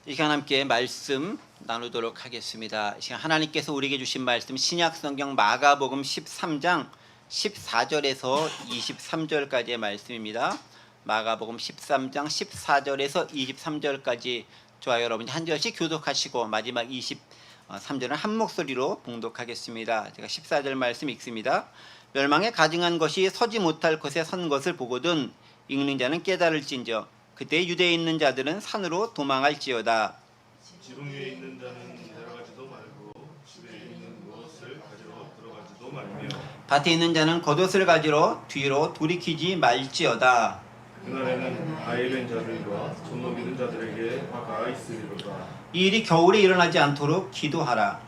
이 시간 함께 말씀 나누도록 하겠습니다. 이 시간 하나님께서 우리에게 주신 말씀 신약성경 마가복음 13장 14절에서 23절까지의 말씀입니다. 마가복음 13장 14절에서 23절까지 저와 여러분이 한 절씩 교독하시고 마지막 23절은 한 목소리로 봉독하겠습니다. 제가 14절 말씀 읽습니다. 멸망에 가증한 것이 서지 못할 곳에 선 것을 보거든 읽는 자는 깨달을진저 그때 유대에 있는 자들은 산으로 도망할지어다. 지붕 위에 있는 자는 내려가지도 말고 집에 있는 무엇을 가지러 들어가지도 말며 밭에 있는 자는 겉옷을 가지러 뒤로 돌이키지 말지어다. 그날에는 아이된 자들과 손 넘이는 자들에게 화가 있으리로다. 이 일이 겨울에 일어나지 않도록 기도하라.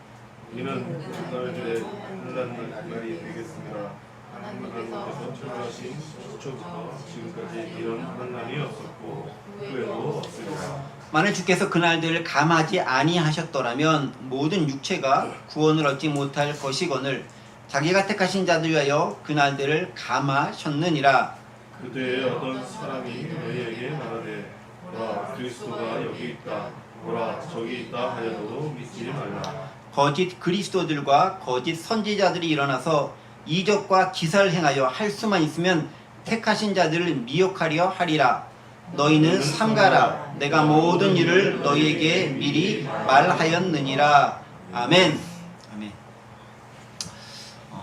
이는 그날들의 환난 날이 되겠습니다. 하나님께서 창조하신 초부터 지금까지 이런 환난이 없었고 후에도 없으리라. 만일 주께서 그날들을 감하지 아니하셨더라면 모든 육체가 구원을 얻지 못할 것이거늘 자기가 택하신 자들 위하여 그날들을 감하셨느니라. 그때에 어떤 사람이 너희에게 말하되 보라 그리스도가 여기 있다 보라 저기 있다 하여도 믿지 말라. 거짓 그리스도들과 거짓 선지자들이 일어나서 이적과 기사를 행하여 할 수만 있으면 택하신 자들을 미혹하려 하리라. 너희는 삼가라. 내가 모든 일을 너희에게 미리 말하였느니라. 아멘. 아멘.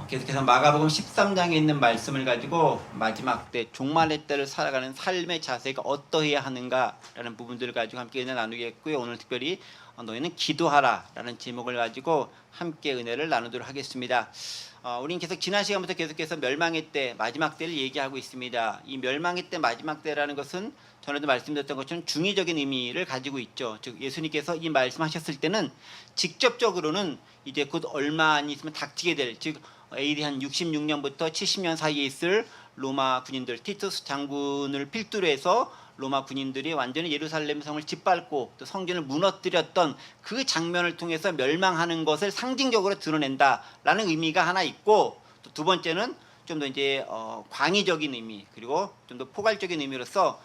계속해서 마가복음 13장에 있는 말씀을 가지고 마지막 때 종말의 때를 살아가는 삶의 자세가 어떠해야 하는가라는 부분들을 가지고 함께 은혜 나누겠고요. 오늘 특별히 너희는 기도하라 라는 제목을 가지고 함께 은혜를 나누도록 하겠습니다. 우리는 계속 지난 시간부터 계속해서 멸망의 때 마지막 때를 얘기하고 있습니다. 이 멸망의 때 마지막 때라는 것은 전에도 말씀드렸던 것처럼 중의적인 의미를 가지고 있죠. 즉 예수님께서 이 말씀하셨을 때는 직접적으로는 이제 곧 얼마 안 있으면 닥치게 될, 즉 AD 한 66년부터 70년 사이에 있을 로마 군인들, 티투스 장군을 필두로 해서 로마 군인들이 완전히 예루살렘 성을 짓밟고 또 성전을 무너뜨렸던 그 장면을 통해서 멸망하는 것을 상징적으로 드러낸다라는 의미가 하나 있고, 또 두 번째는 좀 더 이제 광의적인 의미, 그리고 좀 더 포괄적인 의미로서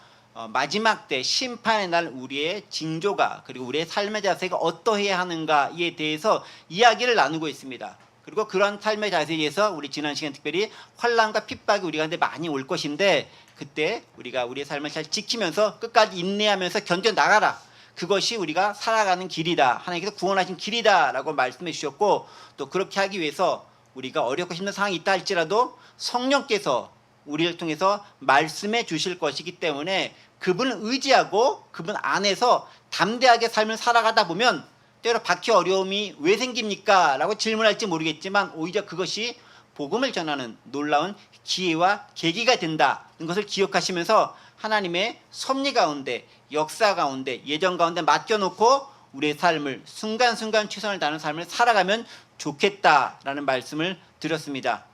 마지막 때 심판의 날 우리의 징조가, 그리고 우리의 삶의 자세가 어떠해야 하는가에 대해서 이야기를 나누고 있습니다. 그리고 그런 삶의 자세에 대해서 우리 지난 시간 특별히 환난과 핍박이 우리 가운데 많이 올 것인데, 그때 우리가 우리의 삶을 잘 지키면서 끝까지 인내하면서 견뎌나가라. 그것이 우리가 살아가는 길이다. 하나님께서 구원하신 길이다 라고 말씀해 주셨고, 또 그렇게 하기 위해서 우리가 어렵고 힘든 상황이 있다 할지라도 성령께서 우리를 통해서 말씀해 주실 것이기 때문에 그분을 의지하고 그분 안에서 담대하게 삶을 살아가다 보면 때로 박해 어려움이 왜 생깁니까? 라고 질문할지 모르겠지만 오히려 그것이 복음을 전하는 놀라운 기회와 계기가 된다는 것을 기억하시면서 하나님의 섭리 가운데, 역사 가운데, 예정 가운데 맡겨놓고 우리의 삶을 순간순간 최선을 다하는 삶을 살아가면 좋겠다라는 말씀을 드렸습니다.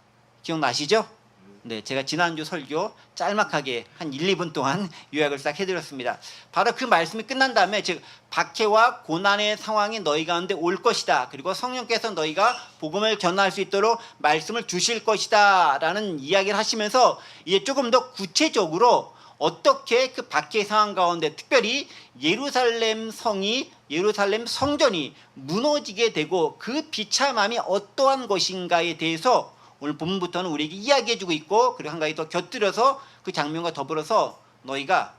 기억나시죠? 네, 제가 지난주 설교 짤막하게 한 1, 2분 동안 요약을 싹 해드렸습니다. 바로 그 말씀이 끝난 다음에, 즉 박해와 고난의 상황이 너희 가운데 올 것이다. 그리고 성령께서 너희가 복음을 전할 수 있도록 말씀을 주실 것이다 라는 이야기를 하시면서 이제 조금 더 구체적으로 어떻게 그 박해의 상황 가운데 특별히 예루살렘 성전이 무너지게 되고 그 비참함이 어떠한 것인가에 대해서 오늘 본문부터는 우리에게 이야기해주고 있고, 그리고 한 가지 더 곁들여서 그 장면과 더불어서 너희가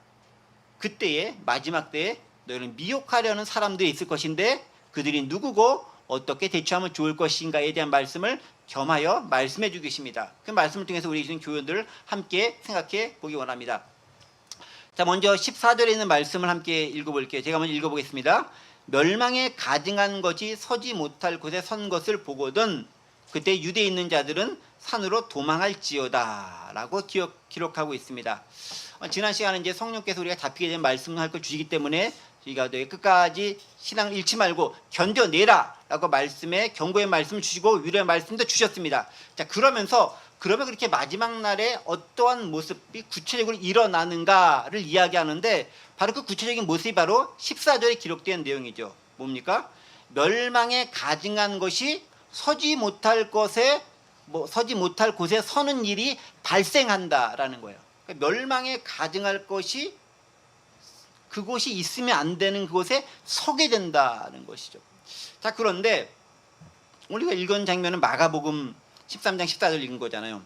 그때의 마지막 때에 너희를 미혹하려는 사람들이 있을 것인데 그들이 누구고 어떻게 대처하면 좋을 것인가에 대한 말씀을 겸하여 말씀해 주고 계십니다. 그 말씀을 통해서 우리 주신 교훈들을 함께 생각해 보기 원합니다. 자, 먼저 14절에 있는 말씀을 함께 읽어볼게요. 제가 먼저 읽어보겠습니다. 멸망에 가증한 것이 서지 못할 곳에 선 것을 보거든 그때 유대에 있는 자들은 산으로 도망할지어다 라고 기록하고 있습니다. 지난 시간에 이제 성령께서 우리가 잡히게 된 말씀을 할 걸 주시기 때문에 저희가 끝까지 신앙을 잃지 말고 견뎌내라 라고 말씀에 경고의 말씀을 주시고 위로의 말씀도 주셨습니다. 자, 그러면 그렇게 마지막 날에 어떠한 모습이 구체적으로 일어나는가를 이야기하는데, 바로 그 구체적인 모습이 바로 14절에 기록된 내용이죠. 뭡니까? 멸망에 가증한 것이 서지 못할 곳에 서는 일이 발생한다라는 거예요. 그러니까 멸망에 가증할 것이 그곳이 있으면 안 되는 그곳에 서게 된다는 것이죠. 자, 그런데 우리가 읽은 장면은 마가복음 13장 14절 읽은 거잖아요.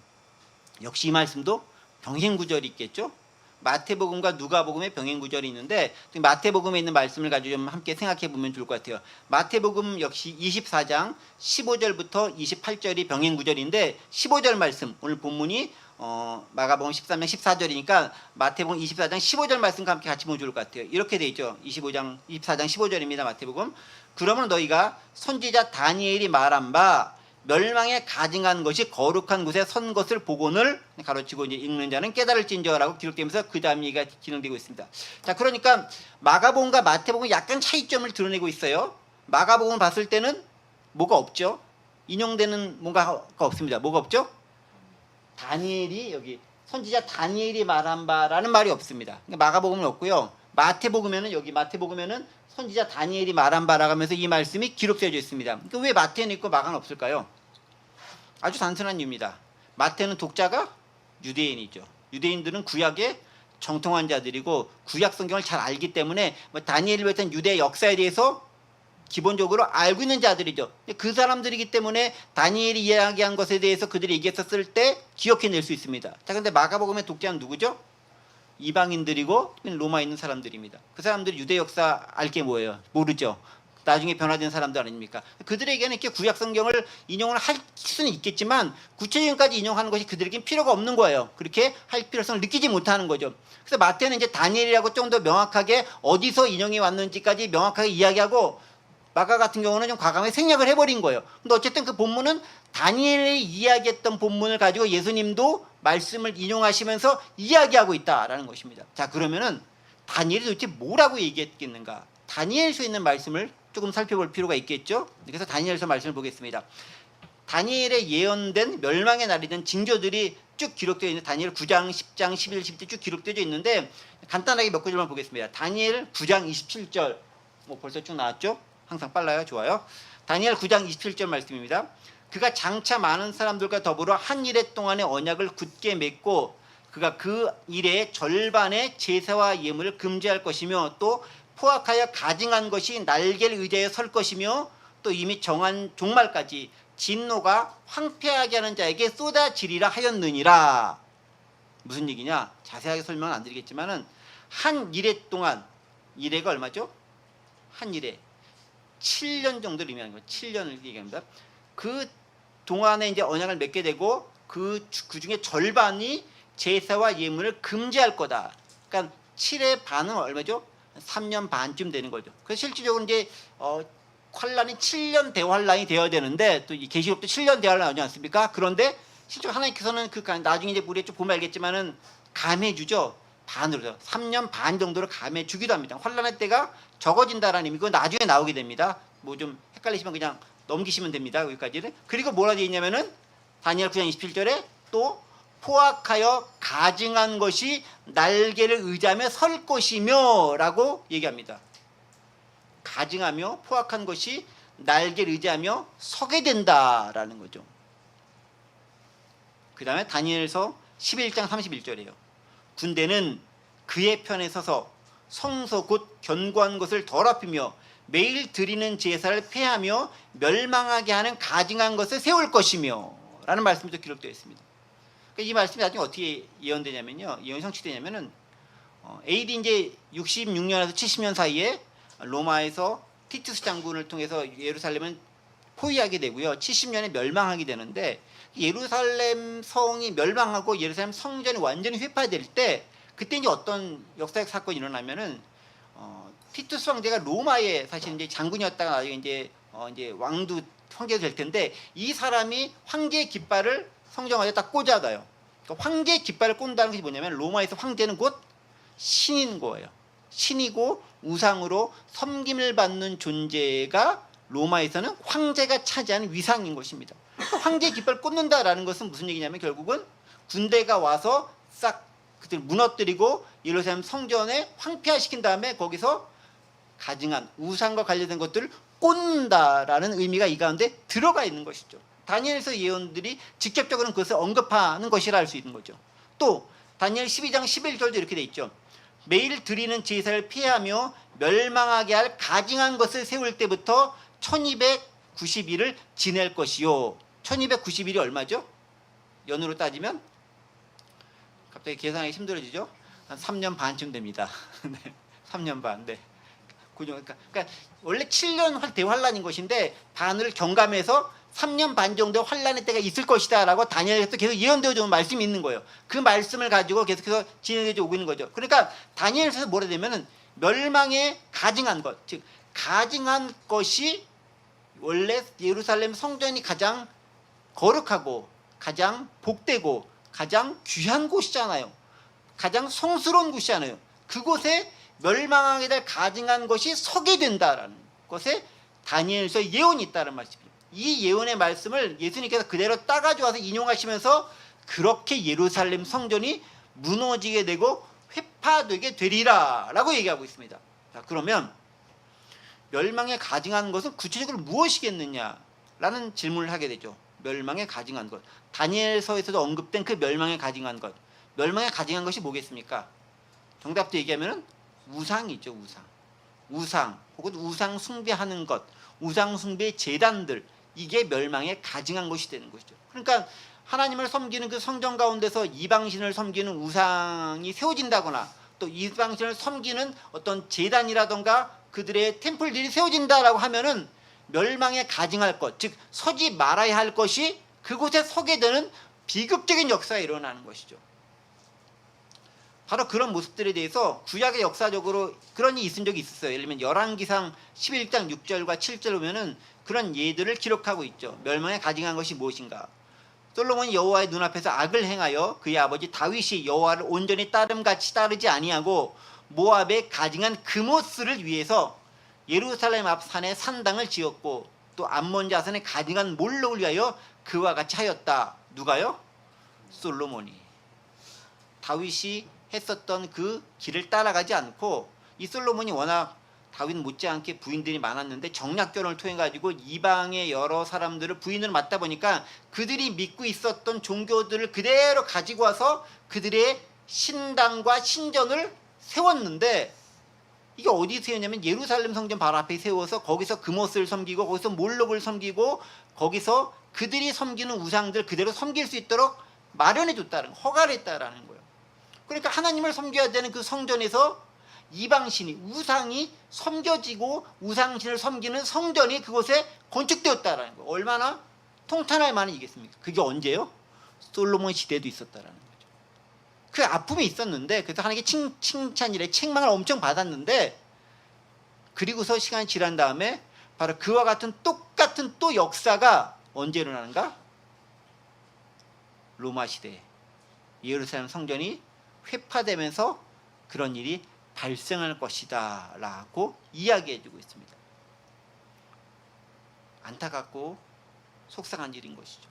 역시 이 말씀도 병행 구절이 있겠죠. 마태복음과 누가복음의 병행 구절이 있는데 마태복음에 있는 말씀을 가지고 좀 함께 생각해 보면 좋을 것 같아요. 마태복음 역시 24장 15절부터 28절이 병행 구절인데 15절 말씀, 오늘 본문이 마가복음 13장 14절이니까 마태복음 24장 15절 말씀과 함께 같이 보면 좋을 것 같아요. 이렇게 돼 있죠. 24장 15절입니다. 마태복음. 그러면 너희가 선지자 다니엘이 말한 바 멸망에 가증한 것이 거룩한 곳에 선 것을 보고는 가로치고 이제 읽는 자는 깨달을진저라고 기록되면서 그 다음 얘기가 진행되고 있습니다. 자, 그러니까 마가복음과 마태복음은 약간 차이점을 드러내고 있어요. 마가복음을 봤을 때는 뭐가 없죠? 인용되는 뭔가가 없습니다. 뭐가 없죠? 다니엘이 여기 선지자 다니엘이 말한 바라는 말이 없습니다. 그러니까 마가복음은 없고요. 마태복음에는 여기 마태복음에는 선지자 다니엘이 말한 바라고 하면서 이 말씀이 기록되어 있습니다. 그러니까 왜 마태는 있고 마가는 없을까요? 아주 단순한 이유입니다. 마태는 독자가 유대인이죠. 유대인들은 구약의 정통한 자들이고 구약 성경을 잘 알기 때문에 다니엘을 비롯한 유대 역사에 대해서 기본적으로 알고 있는 자들이죠. 그 사람들이기 때문에 다니엘이 이야기한 것에 대해서 그들이 얘기했었을 때 기억해낼 수 있습니다. 자, 그런데 마가복음의 독자는 누구죠? 이방인들이고 로마에 있는 사람들입니다. 그 사람들이 유대 역사 알 게 뭐예요? 모르죠. 나중에 변화된 사람들 아닙니까? 그들에게는 이렇게 구약 성경을 인용을 할 수는 있겠지만 구체적인까지 인용하는 것이 그들에게는 필요가 없는 거예요. 그렇게 할 필요성을 느끼지 못하는 거죠. 그래서 마태는 이제 다니엘이라고 좀 더 명확하게 어디서 인용이 왔는지까지 명확하게 이야기하고 마가 같은 경우는 좀 과감하게 생략을 해버린 거예요. 근데 어쨌든 그 본문은 다니엘이 이야기했던 본문을 가지고 예수님도 말씀을 인용하시면서 이야기하고 있다라는 것입니다. 자, 그러면은 다니엘이 도대체 뭐라고 얘기했겠는가? 다니엘서에 있는 말씀을 조금 살펴볼 필요가 있겠죠. 그래서 다니엘서 말씀을 보겠습니다. 다니엘의 예언된 멸망의 날이 된 징조들이 쭉 기록되어 있는 다니엘 9장, 10장, 11, 12절 쭉 기록되어 있는데 간단하게 몇 구절만 보겠습니다. 다니엘 9장 27절 벌써 쭉 나왔죠? 항상 빨라요. 좋아요. 다니엘 9장 27절 말씀입니다. 그가 장차 많은 사람들과 더불어 한 일해 동안의 언약을 굳게 맺고 그가 그 일의 절반의 제사와 예물을 금지할 것이며 또 포악하여 가증한 것이 날개를 의지하여 설 것이며 또 이미 정한 종말까지 진노가 황폐하게 하는 자에게 쏟아지리라 하였느니라. 무슨 얘기냐? 자세하게 설명은 안 드리겠지만은 한 일해 동안, 일해가 얼마죠? 한 일해 7년 정도를 의미하는 거예요. 7년을 얘기합니다. 그 동안에 이제 언약을 맺게 되고 그 중에 절반이 제사와 예물을 금지할 거다. 그러니까 7의 반은 얼마죠? 3년 반쯤 되는 거죠. 그래서 실질적으로 이제 환란이 7년 대환란이 되어야 되는데 또 이 계시록도 7년 대환란 나오지 않습니까? 그런데 실제로 하나님께서는 그 나중에 이제 우리 좀 보면 알겠지만은 감해주죠. 반으로 3년 반 정도로 감해주기도 합니다. 환란의 때가 적어진다라는 의미고 나중에 나오게 됩니다. 뭐 좀 헷갈리시면 그냥 넘기시면 됩니다. 여기까지는. 그리고 뭐라 되어 있냐면은 다니엘 9장 27절에 또 포악하여 가증한 것이 날개를 의지하며 설 것이며 라고 얘기합니다. 가증하며 포악한 것이 날개를 의지하며 서게 된다라는 거죠. 그 다음에 다니엘서 11장 31절이에요. 군대는 그의 편에 서서 성소 곧 견고한 것을 더럽히며 매일 드리는 제사를 폐하며 멸망하게 하는 가증한 것을 세울 것이며 라는 말씀이 또 기록되어 있습니다. 그러니까 이 말씀이 나중에 어떻게 예언되냐면요. 예언이 성취되냐면은 AD 이제 66년에서 70년 사이에 로마에서 티투스 장군을 통해서 예루살렘은 포위하게 되고요. 70년에 멸망하게 되는데 예루살렘 성이 멸망하고 예루살렘 성전이 완전히 회파될 때 그때 이제 어떤 역사적 사건이 일어나면은 티투스 황제가 로마의 사실 이제 장군이었다가 나중에 이제 왕도 황제가 될 텐데 이 사람이 황제의 깃발을 성전에 딱 꽂아놔요. 그러니까 황제의 깃발을 꽂는다는 것이 뭐냐면 로마에서 황제는 곧 신인 거예요. 신이고 우상으로 섬김을 받는 존재가 로마에서는 황제가 차지하는 위상인 것입니다. 황제의 깃발을 꽂는다라는 것은 무슨 얘기냐면 결국은 군대가 와서 싹 그들 무너뜨리고 예루살렘 성전에 황폐화시킨 다음에 거기서 가증한 우상과 관련된 것들을 꽂는다라는 의미가 이 가운데 들어가 있는 것이죠. 다니엘서 예언들이 직접적으로 그것을 언급하는 것이라 할 수 있는 거죠. 또 다니엘 12장 11절도 이렇게 돼 있죠. 매일 드리는 제사를 피하며 멸망하게 할 가증한 것을 세울 때부터 1290일을 지낼 것이요. 1290일이 얼마죠? 연으로 따지면 갑자기 계산하기 힘들어지죠? 한 3년 반쯤 됩니다. 네, 3년 반. 네. 그러니까 원래 7년 대환란인 것인데 반을 경감해서 3년 반 정도 환란의 때가 있을 것이다라고 다니엘에서 계속 예언되어 준 말씀이 있는 거예요. 그 말씀을 가지고 계속해서 진행되어 오고 있는 거죠. 그러니까 다니엘에서 뭐라 되면은 멸망에 가증한 것, 즉 가증한 것이 원래 예루살렘 성전이 가장 거룩하고 가장 복되고 가장 귀한 곳이잖아요. 가장 성스러운 곳이잖아요. 그곳에 멸망하게 될 가증한 것이 서게 된다라는 것에 다니엘서 예언이 있다는 말씀입니다. 이 예언의 말씀을 예수님께서 그대로 따가져와서 인용하시면서 그렇게 예루살렘 성전이 무너지게 되고 회파되게 되리라 라고 얘기하고 있습니다. 자, 그러면 멸망에 가증한 것은 구체적으로 무엇이겠느냐라는 질문을 하게 되죠. 멸망에 가증한 것. 다니엘서에서도 언급된 그 멸망에 가증한 것. 멸망에 가증한 것이 뭐겠습니까? 정답도 얘기하면 우상이죠. 우상 혹은 우상 숭배하는 것, 우상 숭배의 제단들, 이게 멸망에 가증한 것이 되는 것이죠. 그러니까 하나님을 섬기는 그 성전 가운데서 이방신을 섬기는 우상이 세워진다거나 또 이방신을 섬기는 어떤 제단이라던가 그들의 템플들이 세워진다라고 하면은 멸망에 가증할 것, 즉 서지 말아야 할 것이 그곳에 서게 되는 비극적인 역사가 일어나는 것이죠. 바로 그런 모습들에 대해서 구약의 역사적으로 그런 일이 있은 적이 있었어요. 예를 들면 열왕기상 11장 6절과 7절 보면은 그런 예들을 기록하고 있죠. 멸망에 가증한 것이 무엇인가? 솔로몬이 여호와의 눈앞에서 악을 행하여 그의 아버지 다윗이 여호와를 온전히 따름같이 따르지 아니하고 모압에 가증한 그모스를 위해서 예루살렘 앞 산에 산당을 지었고 또 암몬 자손의 가증한 몰록을 위하여 그와 같이 하였다. 누가요? 솔로몬이. 다윗이 했었던 그 길을 따라가지 않고 이 솔로몬이 워낙 다윗 못지않게 부인들이 많았는데 정략결혼을 통해 가지고 이방의 여러 사람들을 부인으로 맞다 보니까 그들이 믿고 있었던 종교들을 그대로 가지고 와서 그들의 신당과 신전을 세웠는데 이게 어디 세웠냐면 예루살렘 성전 바로 앞에 세워서 거기서 그모스를 섬기고 거기서 몰록을 섬기고 거기서 그들이 섬기는 우상들 그대로 섬길 수 있도록 마련해 줬다는 허가를 했다라는 거예요. 그러니까 하나님을 섬겨야 되는 그 성전에서 이방신이 우상이 섬겨지고 우상신을 섬기는 성전이 그곳에 건축되었다라는 거예요. 얼마나 통탄할 만한 일이겠습니까? 그게 언제요? 솔로몬 시대에도 있었다라는 거죠. 그 아픔이 있었는데 그래서 하나님께 칭찬이래 책망을 엄청 받았는데 그리고서 시간이 지난 다음에 바로 그와 같은 똑같은 또 역사가 언제 일어나는가? 로마 시대에 예루살렘 성전이 회파되면서 그런 일이 발생할 것이다 라고 이야기해주고 있습니다. 안타깝고 속상한 일인 것이죠.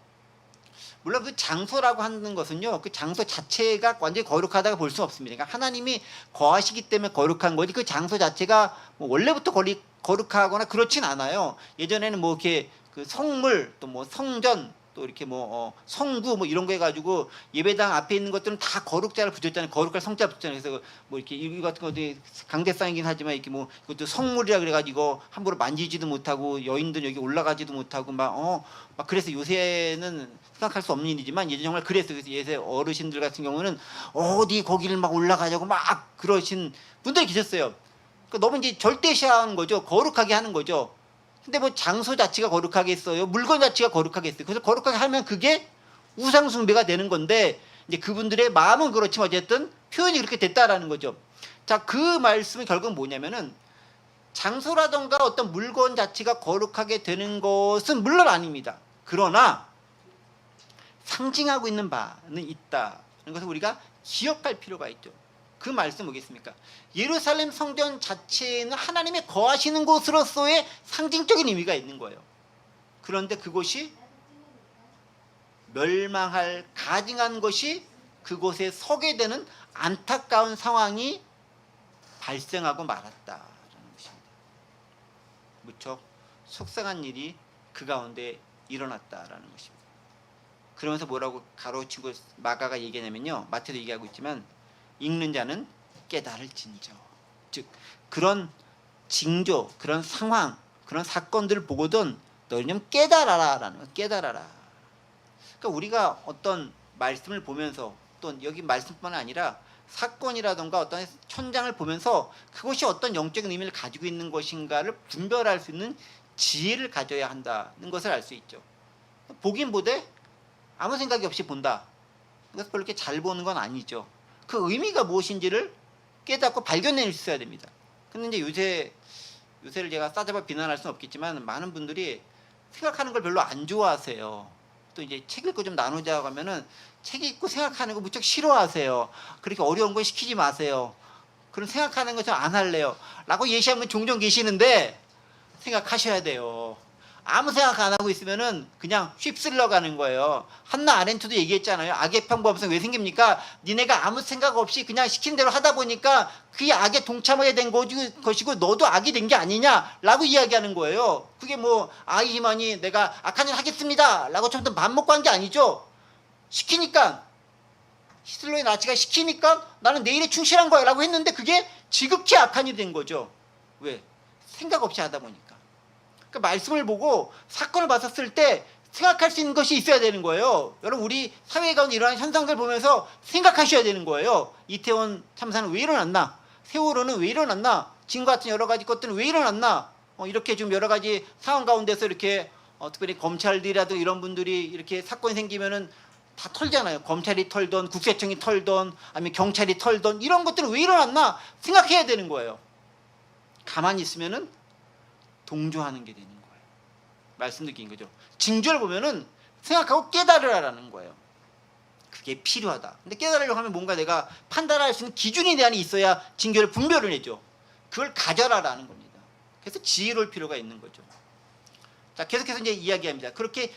물론 그 장소라고 하는 것은요, 그 장소 자체가 완전히 거룩하다고 볼 수는 없습니다. 그러니까 하나님이 거하시기 때문에 거룩한 거지 그 장소 자체가 뭐 원래부터 거룩하거나 그렇진 않아요. 예전에는 뭐 이렇게 그 성물 또 뭐 성전 또 이렇게 뭐 성구 뭐 이런 거 해가지고 예배당 앞에 있는 것들은 다 거룩자를 붙였잖아요. 거룩할 성자 붙였잖아요. 그래서 뭐 이렇게 이 같은 것들이 강대상이긴 하지만 이렇게 뭐 이것도 성물이라 그래가지고 함부로 만지지도 못하고 여인들 여기 올라가지도 못하고 막 그래서 요새는 생각할 수 없는 일이지만 예전 정말 그래서 예새 어르신들 같은 경우는 어디 거기를 막 올라가자고 막 그러신 분들이 계셨어요. 그러니까 너무 이제 절대시하는 거죠. 거룩하게 하는 거죠. 근데 뭐 장소 자체가 거룩하겠어요? 물건 자체가 거룩하겠어요? 그래서 거룩하게 하면 그게 우상숭배가 되는 건데 이제 그분들의 마음은 그렇지만 어쨌든 표현이 그렇게 됐다라는 거죠. 자, 그 말씀은 결국 뭐냐면은 장소라던가 어떤 물건 자체가 거룩하게 되는 것은 물론 아닙니다. 그러나 상징하고 있는 바는 있다는 것을 우리가 기억할 필요가 있죠. 그 말씀 뭐겠습니까? 예루살렘 성전 자체는 하나님의 거하시는 곳으로서의 상징적인 의미가 있는 거예요. 그런데 그곳이 멸망할 가증한 것이 그곳에 서게 되는 안타까운 상황이 발생하고 말았다라는 것입니다. 무척 속상한 일이 그 가운데 일어났다라는 것입니다. 그러면서 뭐라고 가로치고 마가가 얘기하냐면요. 마태도 얘기하고 있지만 읽는 자는 깨달을진저. 즉 그런 징조, 그런 상황, 그런 사건들을 보거든 너희는 좀 깨달아라라는 거. 깨달아라. 그러니까 우리가 어떤 말씀을 보면서 또 여기 말씀뿐만 아니라 사건이라던가 어떤 현장을 보면서 그것이 어떤 영적인 의미를 가지고 있는 것인가를 분별할 수 있는 지혜를 가져야 한다는 것을 알 수 있죠. 보긴 보되 아무 생각이 없이 본다. 그래서 별로 이렇게 잘 보는 건 아니죠. 그 의미가 무엇인지를 깨닫고 발견해낼 수 있어야 됩니다. 근데 이제 요새를 제가 싸잡아 비난할 수는 없겠지만 많은 분들이 생각하는 걸 별로 안 좋아하세요. 또 이제 책 읽고 좀 나누자고 하면은 책 읽고 생각하는 거 무척 싫어하세요. 그렇게 어려운 거 시키지 마세요. 그럼 생각하는 거 좀 안 할래요. 라고 예시하면 종종 계시는데 생각하셔야 돼요. 아무 생각 안 하고 있으면은 그냥 휩쓸려 가는 거예요. 한나 아렌트도 얘기했잖아요. 악의 평범성 왜 생깁니까? 니네가 아무 생각 없이 그냥 시킨 대로 하다 보니까 그게 악에 동참하게 된 것이고 너도 악이 된 게 아니냐라고 이야기하는 거예요. 그게 뭐 아이히만이 내가 악한 일 하겠습니다 라고 처음부터 맘 먹고 한 게 아니죠. 시키니까 히틀러의 나치가 시키니까 나는 내 일에 충실한 거야 라고 했는데 그게 지극히 악한 일이 된 거죠. 왜? 생각 없이 하다 보니까. 그러니까 말씀을 보고 사건을 봤었을 때 생각할 수 있는 것이 있어야 되는 거예요. 여러분 우리 사회 가운데 이러한 현상들 보면서 생각하셔야 되는 거예요. 이태원 참사는 왜 일어났나? 세월호는 왜 일어났나? 지금과 같은 여러 가지 것들은 왜 일어났나? 이렇게 좀 여러 가지 상황 가운데서 이렇게 특별히 검찰들이라도 이런 분들이 이렇게 사건이 생기면은 다 털잖아요. 검찰이 털던 국세청이 털던 아니면 경찰이 털던 이런 것들은 왜 일어났나 생각해야 되는 거예요. 가만히 있으면은 동조하는 게 되는 거예요. 말씀 드린 거죠. 징조를 보면은 생각하고 깨달으라는 거예요. 그게 필요하다. 근데 깨달으려고 하면 뭔가 내가 판단할 수 있는 기준에 대한 있어야 징조를 분별을 해줘. 그걸 가져라라는 겁니다. 그래서 지혜로울 필요가 있는 거죠. 자, 계속해서 이제 이야기합니다. 그렇게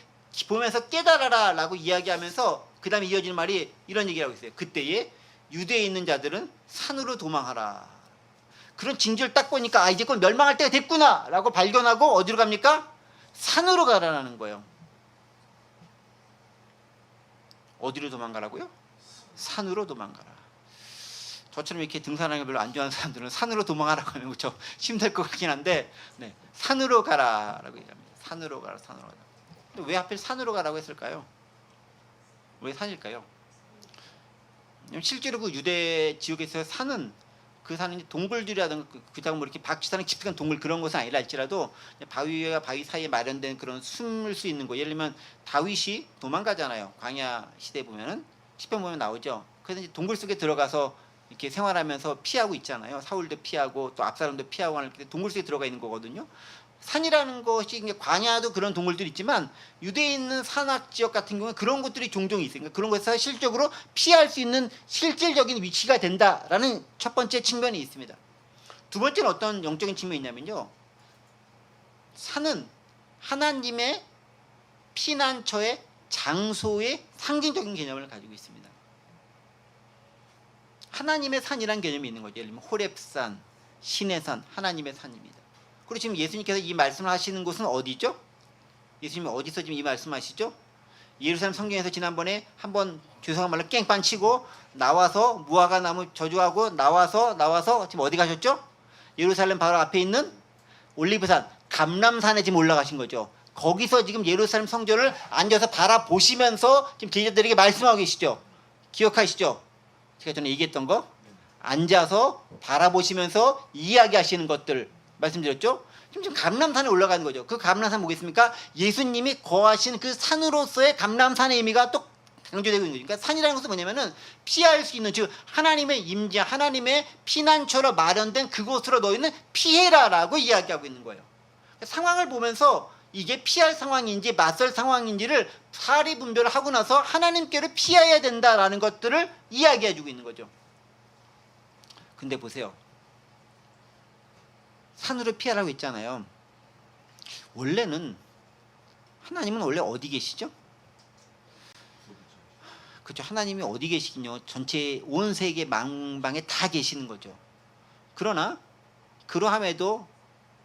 보면서 깨달아라라고 이야기하면서 그 다음에 이어지는 말이 이런 얘기를 하고 있어요. 그때에 유대에 있는 자들은 산으로 도망하라. 그런 징조를 딱 보니까 이제 곧 멸망할 때가 됐구나 라고 발견하고 어디로 갑니까? 산으로 가라는 거예요. 어디로 도망가라고요? 산으로 도망가라. 저처럼 이렇게 등산하는 걸 별로 안 좋아하는 사람들은 산으로 도망가라고 하면 무척 힘들 것 같긴 한데 산으로 가라라고 얘기합니다. 산으로 가라, 산으로 가라. 근데 왜 하필 산으로 가라고 했을까요? 왜 산일까요? 실제로 그 유대 지역에서 산은 그 산은 동굴들이라든가 그다음 뭐 이렇게 박쥐사는 깊숙한 동굴 그런 것은 아니라 할지라도 바위와 바위 사이에 마련된 그런 숨을 수 있는 거. 예를 들면 다윗이 도망가잖아요. 광야 시대 보면은 시편 보면 나오죠. 그래서 이제 동굴 속에 들어가서 이렇게 생활하면서 피하고 있잖아요. 사울도 피하고 또 압살롬도 피하고 하는 동굴 속에 들어가 있는 거거든요. 산이라는 것이 광야도 그런 동굴들이 있지만 유대에 있는 산악 지역 같은 경우는 그런 것들이 종종 있으니까 그런 것에서 실적으로 피할 수 있는 실질적인 위치가 된다라는 첫 번째 측면이 있습니다. 두 번째는 어떤 영적인 측면이 있냐면요. 산은 하나님의 피난처의 장소의 상징적인 개념을 가지고 있습니다. 하나님의 산이라는 개념이 있는 거죠. 예를 들면 호렙산, 시내산, 하나님의 산입니다. 그리고 지금 예수님께서 이 말씀을 하시는 곳은 어디죠? 예수님이 어디서 지금 이 말씀하시죠? 예루살렘 성경에서 지난번에 한번 죄송한 말로 깽판 치고 나와서 무화과 나무 저주하고 나와서 지금 어디 가셨죠? 예루살렘 바로 앞에 있는 올리브산, 감람산에 지금 올라가신 거죠. 거기서 지금 예루살렘 성전을 앉아서 바라보시면서 지금 제자들에게 말씀하고 계시죠. 기억하시죠? 제가 전에 얘기했던 거 앉아서 바라보시면서 이야기하시는 것들 말씀드렸죠? 지금 감람산에 올라가는 거죠. 그 감람산 뭐겠습니까? 예수님이 거하신 그 산으로서의 감람산의 의미가 또 강조되고 있는 거죠. 그러니까 산이라는 것은 뭐냐면은 피할 수 있는, 즉 하나님의 임재, 하나님의 피난처로 마련된 그곳으로 너희는 피해라라고 이야기하고 있는 거예요. 상황을 보면서 이게 피할 상황인지 맞설 상황인지를 사리 분별을 하고 나서 하나님께로 피해야 된다라는 것들을 이야기해주고 있는 거죠. 근데 보세요. 산으로 피하라고 했잖아요. 원래는 하나님은 원래 어디 계시죠? 그렇죠. 하나님이 어디 계시긴요. 전체 온 세계 만방에 다 계시는 거죠. 그러나 그러함에도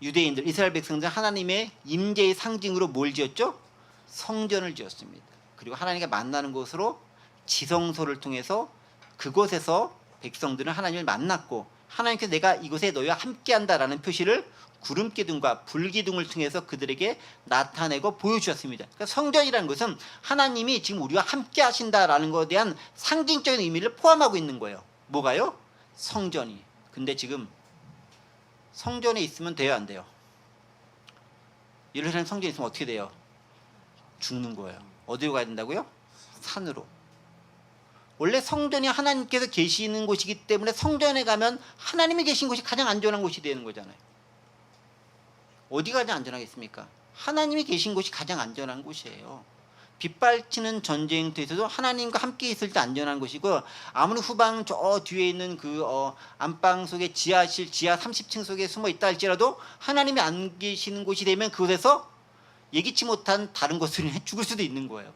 유대인들, 이스라엘 백성들은 하나님의 임재의 상징으로 뭘 지었죠? 성전을 지었습니다. 그리고 하나님과 만나는 곳으로 지성소를 통해서 그곳에서 백성들은 하나님을 만났고 하나님께서 내가 이곳에 너희와 함께한다라는 표시를 구름 기둥과 불 기둥을 통해서 그들에게 나타내고 보여주었습니다. 그러니까 성전이라는 것은 하나님이 지금 우리와 함께 하신다라는 것에 대한 상징적인 의미를 포함하고 있는 거예요. 뭐가요? 성전이. 근데 지금 성전에 있으면 돼요, 안 돼요? 예루살렘 성전에 있으면 어떻게 돼요? 죽는 거예요. 어디로 가야 된다고요? 산으로. 원래 성전이 하나님께서 계시는 곳이기 때문에 성전에 가면 하나님이 계신 곳이 가장 안전한 곳이 되는 거잖아요. 어디가 가장 안전하겠습니까? 하나님이 계신 곳이 가장 안전한 곳이에요. 빗발치는 전쟁터에서도 하나님과 함께 있을 때 안전한 곳이고, 아무리 후방 저 뒤에 있는 그 안방 속에 지하실 지하 30층 속에 숨어 있다 할지라도 하나님이 안 계시는 곳이 되면 그곳에서 예기치 못한 다른 것으로 인해 죽을 수도 있는 거예요.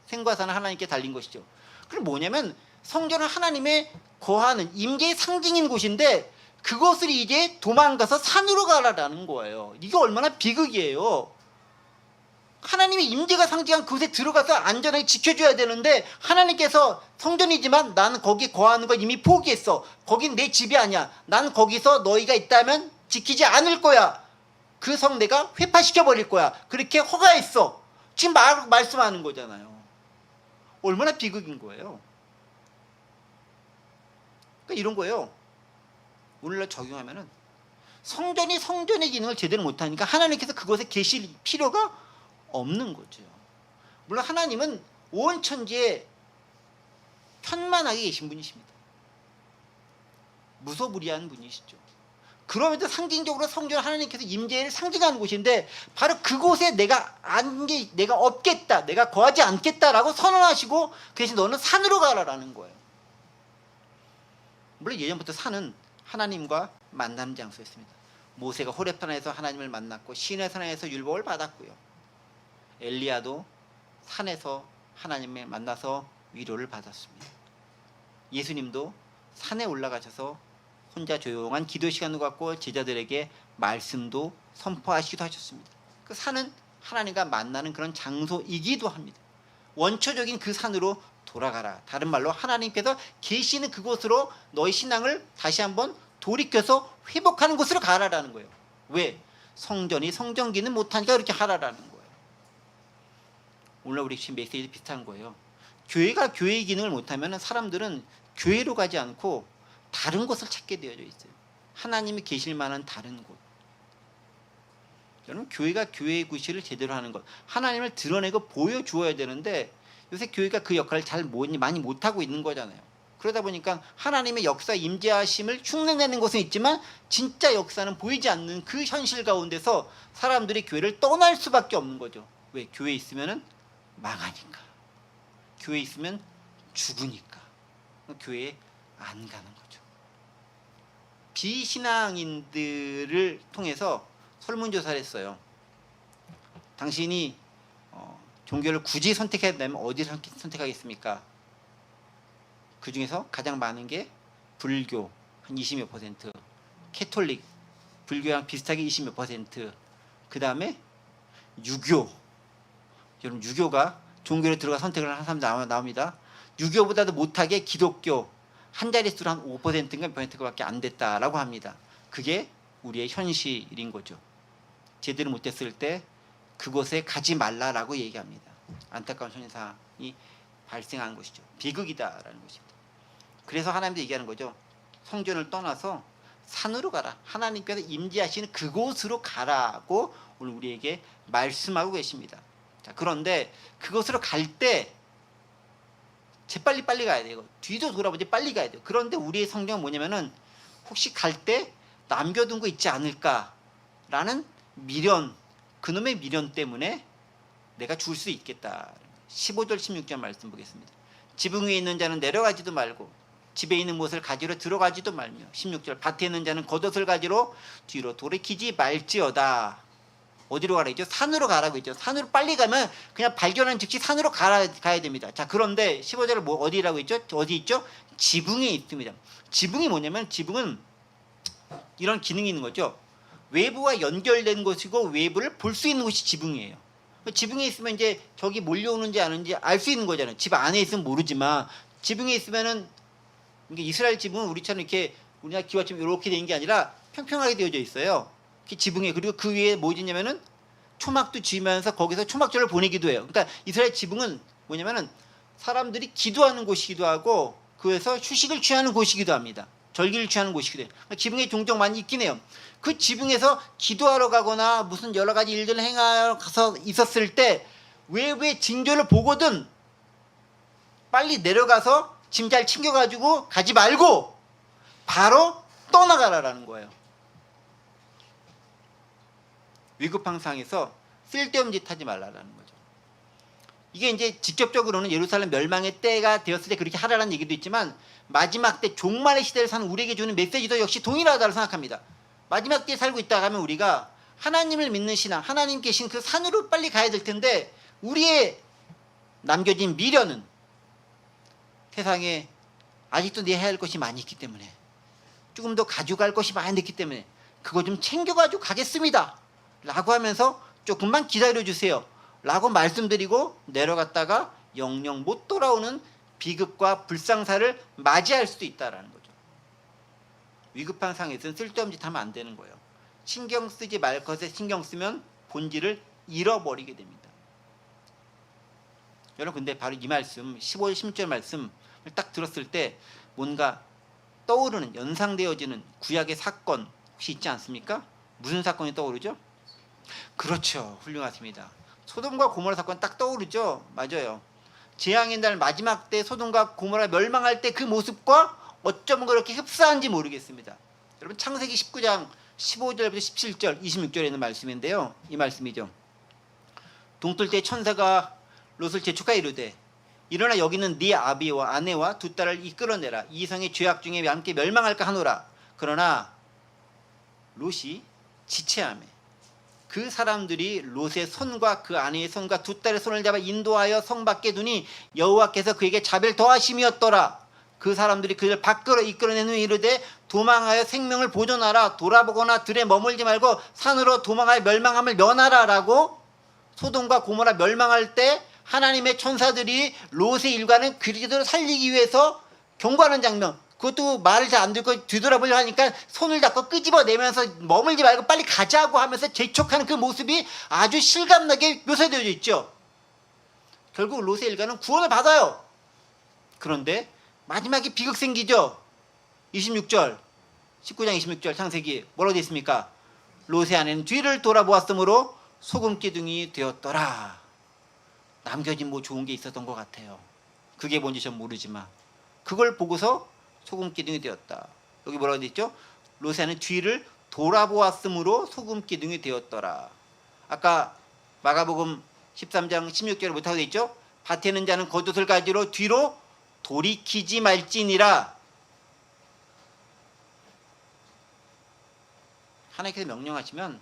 생과 사는 하나님께 달린 것이죠. 그럼 뭐냐면 성전은 하나님의 거하는 임재의 상징인 곳인데 그것을 이제 도망가서 산으로 가라라는 거예요. 이게 얼마나 비극이에요. 하나님의 임재가 상징한 그곳에 들어가서 안전하게 지켜줘야 되는데 하나님께서 성전이지만 나는 거기에 거하는 걸 이미 포기했어. 거긴 내 집이 아니야. 난 거기서 너희가 있다면 지키지 않을 거야. 그 성 내가 회파시켜버릴 거야. 그렇게 허가했어. 지금 말씀하는 거잖아요. 얼마나 비극인 거예요. 그러니까 이런 거예요. 오늘날 적용하면은 성전이 성전의 기능을 제대로 못하니까 하나님께서 그곳에 계실 필요가 없는 거죠. 물론 하나님은 온 천지에 편만하게 계신 분이십니다. 무소불위한 분이시죠. 그럼에도 상징적으로 성전은 하나님께서 임재를 상징하는 곳인데 바로 그곳에 내가 없겠다, 내가 거하지 않겠다라고 선언하시고 그 대신 너는 산으로 가라라는 거예요. 물론 예전부터 산은 하나님과 만나는 장소였습니다. 모세가 호렙산에서 하나님을 만났고 시내산에서 율법을 받았고요. 엘리야도 산에서 하나님을 만나서 위로를 받았습니다. 예수님도 산에 올라가셔서 혼자 조용한 기도 시간을 갖고 제자들에게 말씀도 선포하시기도 하셨습니다. 그 산은 하나님과 만나는 그런 장소이기도 합니다. 원초적인 그 산으로 돌아가라. 다른 말로 하나님께서 계시는 그곳으로 너희 신앙을 다시 한번 돌이켜서 회복하는 곳으로 가라라는 거예요. 왜? 성전이 성전기는 못하니까 그렇게 하라라는 거예요. 오늘 우리 지금 메시지 비슷한 거예요. 교회가 교회의 기능을 못하면 사람들은 교회로 가지 않고 다른 곳을 찾게 되어져 있어요. 하나님이 계실 만한 다른 곳. 여러분, 교회가 교회의 구실을 제대로 하는 것, 하나님을 드러내고 보여주어야 되는데 요새 교회가 그 역할을 많이 못하고 있는 거잖아요. 그러다 보니까 하나님의 역사 임재하심을 흉내내는 것은 있지만 진짜 역사는 보이지 않는 그 현실 가운데서 사람들이 교회를 떠날 수밖에 없는 거죠. 왜? 교회에 있으면 망하니까. 교회에 있으면 죽으니까. 교회에 안 가는 거죠. 비신앙인들을 통해서 설문조사를 했어요. 당신이 종교를 굳이 선택해야 된다면 어디를 선택하겠습니까? 그 중에서 가장 많은 게 불교 한 20몇 %, 캐톨릭 불교랑 비슷하게 20몇 %, 그 다음에 유교. 여러분, 유교가 종교로 들어가 선택을 하는 사람 나옵니다. 유교보다도 못하게 기독교 한 자릿수로 한 5%인가 몇 %밖에 안 됐다라고 합니다. 그게 우리의 현실인 거죠. 제대로 못했을 때 그곳에 가지 말라라고 얘기합니다. 안타까운 현상이 발생한 것이죠. 비극이다라는 것입니다. 그래서 하나님도 얘기하는 거죠. 성전을 떠나서 산으로 가라. 하나님께서 임재하시는 그곳으로 가라고 오늘 우리에게 말씀하고 계십니다. 자, 그런데 그곳으로 갈 때 재빨리 가야 돼요. 뒤도 돌아보지 빨리 가야 돼요. 그런데 우리의 성경은 뭐냐면은 혹시 갈 때 남겨둔 거 있지 않을까라는 미련, 그놈의 미련 때문에 내가 줄 수 있겠다. 15절 16절 말씀 보겠습니다. 지붕 위에 있는 자는 내려가지도 말고 집에 있는 무엇을 가지러 들어가지도 말며 16절 밭에 있는 자는 겉옷을 가지러 뒤로 돌이키지 말지어다. 어디로 가라 했죠? 산으로 가라고 했죠. 산으로 빨리 가면 그냥 발견한 즉시 산으로 가야 됩니다. 자, 그런데 15절을 어디라고 했죠? 어디 있죠? 지붕에 있습니다. 지붕이 뭐냐면 지붕은 이런 기능이 있는 거죠. 외부와 연결된 것이고 외부를 볼 수 있는 곳이 지붕이에요. 지붕에 있으면 이제 적이 몰려오는지 아는지 알 수 있는 거잖아요. 집 안에 있으면 모르지만 지붕에 있으면은 그러니까 이스라엘 지붕은 우리처럼 이렇게 우리나라 기와처럼 이렇게 된 게 아니라 평평하게 되어져 있어요. 그 지붕에. 그리고 그 위에 뭐 짓냐면은 초막도 지으면서 거기서 초막절을 보내기도 해요. 그러니까 이스라엘 지붕은 뭐냐면은 사람들이 기도하는 곳이기도 하고 그에서 휴식을 취하는 곳이기도 합니다. 절기를 취하는 곳이기도 해요. 그러니까 지붕에 종종 많이 있긴 해요. 그 지붕에서 기도하러 가거나 무슨 여러 가지 일들을 행하러 가서 있었을 때 외부의 징조를 보거든 빨리 내려가서 짐 잘 챙겨가지고 가지 말고 바로 떠나가라라는 거예요. 위급한 상황에서 쓸데없는 짓 하지 말라라는 거죠. 이게 이제 직접적으로는 예루살렘 멸망의 때가 되었을 때 그렇게 하라는 얘기도 있지만 마지막 때 종말의 시대를 사는 우리에게 주는 메시지도 역시 동일하다고 생각합니다. 마지막 때에 살고 있다 하면 우리가 하나님을 믿는 신앙, 하나님 계신 그 산으로 빨리 가야 될 텐데 우리의 남겨진 미련은 세상에 아직도 내야 할 것이 많이 있기 때문에 조금 더 가져갈 것이 많이 있기 때문에 그거 좀 챙겨가지고 가겠습니다 라고 하면서 조금만 기다려주세요 라고 말씀드리고 내려갔다가 영영 못 돌아오는 비극과 불상사를 맞이할 수도 있다는 거죠. 위급한 상황에서는 쓸데없는 짓 하면 안 되는 거예요. 신경 쓰지 말 것에 신경 쓰면 본질을 잃어버리게 됩니다. 여러분 근데 바로 이 말씀 15절 16절 말씀을 딱 들었을 때 뭔가 떠오르는 연상되어지는 구약의 사건 혹시 있지 않습니까? 무슨 사건이 떠오르죠? 그렇죠. 훌륭하십니다. 소돔과 고모라 사건 딱 떠오르죠? 맞아요. 재앙의 날 마지막 때 소돔과 고모라 멸망할 때 그 모습과 어쩌면 그렇게 흡사한지 모르겠습니다. 여러분 창세기 19장 15절부터 17절 26절에 있는 말씀인데요. 이 말씀이죠. 동틀 때 천사가 롯을 재촉하여 이르되 일어나 여기는 네 아비와 아내와 두 딸을 이끌어내라. 이 성의 죄악 중에 함께 멸망할까 하노라. 그러나 롯이 지체하매 그 사람들이 롯의 손과 그 아내의 손과 두 딸의 손을 잡아 인도하여 성 밖에 두니 여호와께서 그에게 자비를 더하심이었더라. 그 사람들이 그를 밖으로 이끌어낸 후에 이르되 도망하여 생명을 보존하라. 돌아보거나 들에 머물지 말고 산으로 도망하여 멸망함을 면하라 라고 소돔과 고모라 멸망할 때 하나님의 천사들이 롯의 일과는 그리스도를 살리기 위해서 경고하는 장면. 그것도 말을 잘 안 듣고 뒤돌아보려고 하니까 손을 잡고 끄집어내면서 머물지 말고 빨리 가자고 하면서 재촉하는 그 모습이 아주 실감나게 묘사되어 있죠. 결국 롯의 일가는 구원을 받아요. 그런데 마지막에 비극 생기죠. 26절 19장 26절 창세기 뭐라고 되어 있습니까? 롯의 아내는 뒤를 돌아보았으므로 소금 기둥이 되었더라. 남겨진 뭐 좋은 게 있었던 것 같아요. 그게 뭔지 전 모르지만 그걸 보고서 소금 기둥이 되었다. 여기 뭐라고 되어 있죠? 롯의 아내는 뒤를 돌아보았으므로 소금 기둥이 되었더라. 아까 마가복음 13장 16절에 뭐라고 되어 있죠? 밭에 있는 자는 겉옷을 가지러 뒤로 돌이키지 말지니라. 하나님께서 명령하시면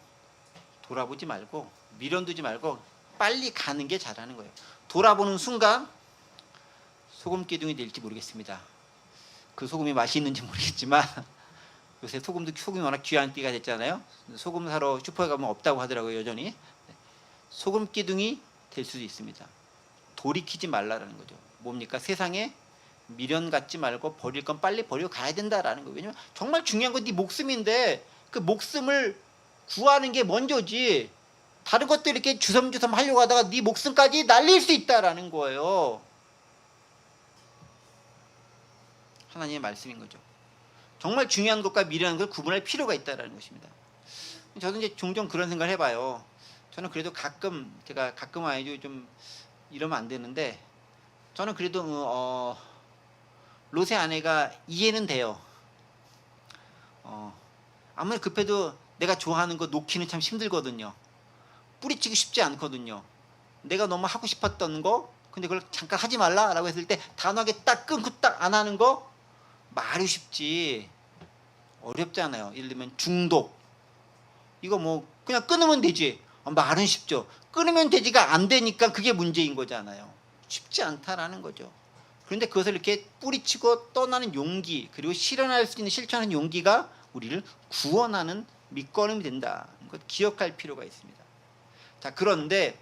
돌아보지 말고 미련 두지 말고 빨리 가는 게 잘하는 거예요. 돌아보는 순간 소금 기둥이 될지 모르겠습니다. 그 소금이 맛이 있는지 모르겠지만 요새 소금이 워낙 귀한 띠가 됐잖아요. 소금 사러 슈퍼에 가면 없다고 하더라고요. 여전히. 소금 기둥이 될 수도 있습니다. 돌이키지 말라라는 거죠. 뭡니까? 세상에 미련 갖지 말고 버릴 건 빨리 버리고 가야 된다라는 거예요. 왜냐면 정말 중요한 건 네 목숨인데 그 목숨을 구하는 게 먼저지 다른 것들 이렇게 주섬주섬 하려고 하다가 네 목숨까지 날릴 수 있다라는 거예요. 하나님의 말씀인 거죠. 정말 중요한 것과 미련한 걸 구분할 필요가 있다라는 것입니다. 저도 이제 종종 그런 생각을 해봐요. 저는 그래도 제가 가끔 아주 좀 이러면 안 되는데 저는 그래도 롯의 아내가 이해는 돼요. 아무리 급해도 내가 좋아하는 거 놓기는 참 힘들거든요. 뿌리치기 쉽지 않거든요. 내가 너무 하고 싶었던 거 근데 그걸 잠깐 하지 말라라고 했을 때 단호하게 딱 끊고 딱 안 하는 거 말이 쉽지 어렵잖아요. 예를 들면 중독 이거 뭐 그냥 끊으면 되지. 말은 쉽죠. 끊으면 되지가 안 되니까 그게 문제인 거잖아요. 쉽지 않다라는 거죠. 그런데 그것을 이렇게 뿌리치고 떠나는 용기 그리고 실현할 수 있는 실천하는 용기가 우리를 구원하는 밑거름이 된다. 것 기억할 필요가 있습니다. 자, 그런데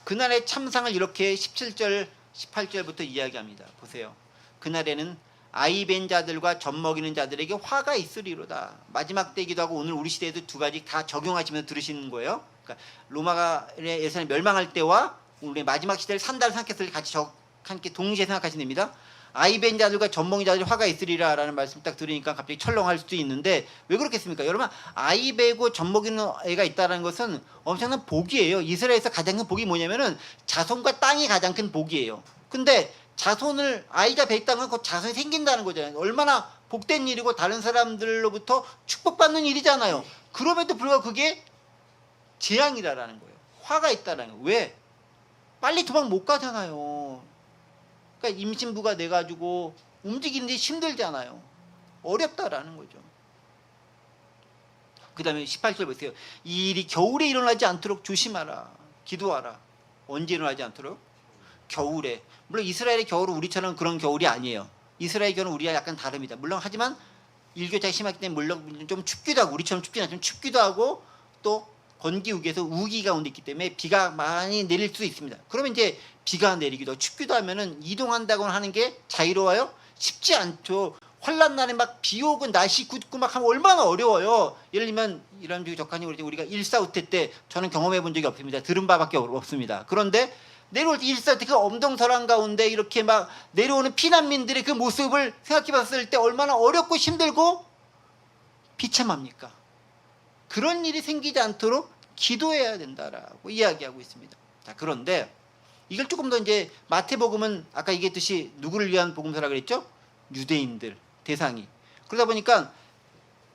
그날의 참상을 이렇게 17절 18절부터 이야기합니다. 보세요. 그날에는 아이벤 자들과 젖먹이는 자들에게 화가 있으리로다. 마지막 때이기도 하고 오늘 우리 시대에도 두 가지 다 적용하시면서 들으시는 거예요. 그러니까 로마가 예루살렘 멸망할 때와 우리 마지막 시대를 산다를 생각했을 때 같이 함께 동시에 생각하시면 됩니다. 아이벤 자들과 젖먹이 자들이 화가 있으리라라는 말씀 딱 들으니까 갑자기 철렁할 수도 있는데 왜 그렇겠습니까? 여러분 아이 베고 젖먹이는 애가 있다는 것은 엄청난 복이에요. 이스라엘에서 가장 큰 복이 뭐냐면은 자손과 땅이 가장 큰 복이에요. 근데 자손을 아이가 뱉다는 건 곧 자손이 생긴다는 거잖아요. 얼마나 복된 일이고 다른 사람들로부터 축복받는 일이잖아요. 그럼에도 불구하고 그게 재앙이라는 거예요. 화가 있다는 거예요. 왜? 빨리 도망 못 가잖아요. 그러니까 임신부가 돼가지고 움직이는데 힘들잖아요. 어렵다라는 거죠. 그 다음에 18절 보세요. 이 일이 겨울에 일어나지 않도록 조심하라. 기도하라. 언제 일어나지 않도록? 겨울에. 물론 이스라엘의 겨울은 우리처럼 그런 겨울이 아니에요. 이스라엘 겨울은 우리와 약간 다릅니다. 물론 하지만 일교차가 심하기 때문에 물론 좀 춥기도 하고 우리처럼 춥지는 않지만 춥기도 하고 또 건기우기에서 우기 가운데 있기 때문에 비가 많이 내릴 수 있습니다. 그러면 이제 비가 내리기도 하고 춥기도 하면은 이동한다고 하는 게 자유로워요? 쉽지 않죠. 환란 날에 막 비 오고 날씨 굳고 막 하면 얼마나 어려워요. 예를 들면 이런 적이 적하니 우리가 일사후퇴 때 저는 경험해 본 적이 없습니다. 들은 바밖에 없습니다. 그런데 내려올 때 일사후퇴 그 엄동설한 가운데 이렇게 막 내려오는 피난민들의 그 모습을 생각해 봤을 때 얼마나 어렵고 힘들고 비참합니까? 그런 일이 생기지 않도록 기도해야 된다라고 이야기하고 있습니다. 자, 그런데 이걸 조금 더 이제 마태복음은 아까 얘기했듯이 누구를 위한 복음서라 그랬죠? 유대인들 대상이. 그러다 보니까